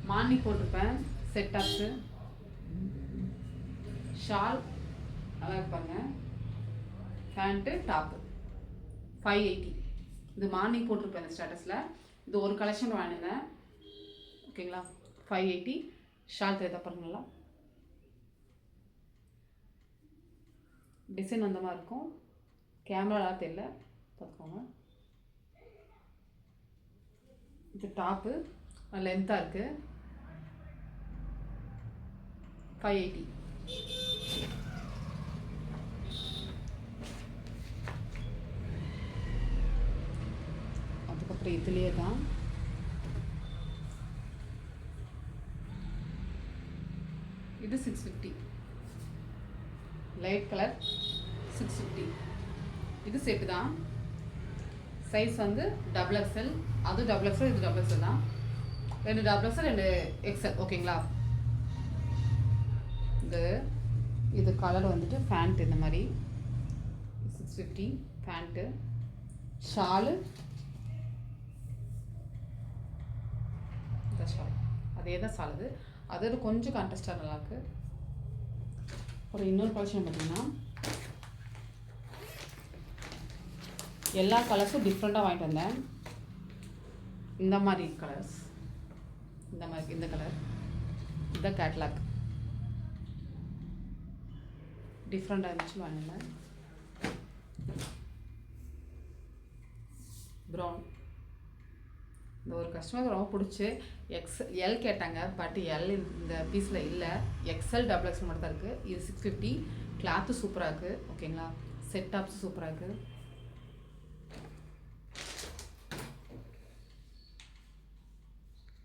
Morning போட்டிருப்பேன். Set tops, shawl நல்லா இருப்பாங்க, பேண்ட்டு, டாப்பு 580. இது மார்னிங் போட்டிருப்பேன் இந்த ஸ்டேட்டஸில். இது ஒரு கலெக்ஷன் வாங்கினேன். ஓகேங்களா, 580. ஷால் தெரியுதா பாருங்களா, டிசைன் அந்த மாதிரி இருக்கும். கேமராலாம் தெரியல, பார்த்துக்கோங்க. இது டாப்பு லென்த்தாக இருக்குது, 580. அதுக்கப்புறம் இதுலேயே தான் இது 650, லைட் கலர் 650. இது செட்டு தான். சைஸ் வந்து XXL, அது XXL, இது XXL தான். 2 XXL 2 XL. ஓகேங்களா. இது கலர் வந்துட்டு பேண்ட் இந்த மாதிரி 650 பேண்ட்டு. ஷாலு இந்த ஷால் அதே தான் ஷால். அதோட கொஞ்சம் கான்ட்ராஸ்டாக நல்லாயிருக்கு. அப்புறம் இன்னொரு கலெக்ஷன் பார்த்தீங்கன்னா எல்லா கலர்ஸும் டிஃப்ரெண்ட்டாக வாங்கிட்டு வந்தேன். இந்த மாதிரி கலர்ஸ், இந்த கலர், இந்த கேட்லாக் டிஃப்ரெண்ட்டாக இருந்துச்சு வாங்கினேன். ப்ரௌன். இந்த ஒரு கஸ்டமருக்கு ரொம்ப பிடிச்சி எல் கேட்டாங்க. பட் எல் இந்த பீஸில் இல்லை, XL XXL மட்டும் தான் இருக்குது. இது 650. கிளாத்து சூப்பராக இருக்குது. ஓகேங்களா. செட் டாப்ஸு சூப்பராக இருக்குது.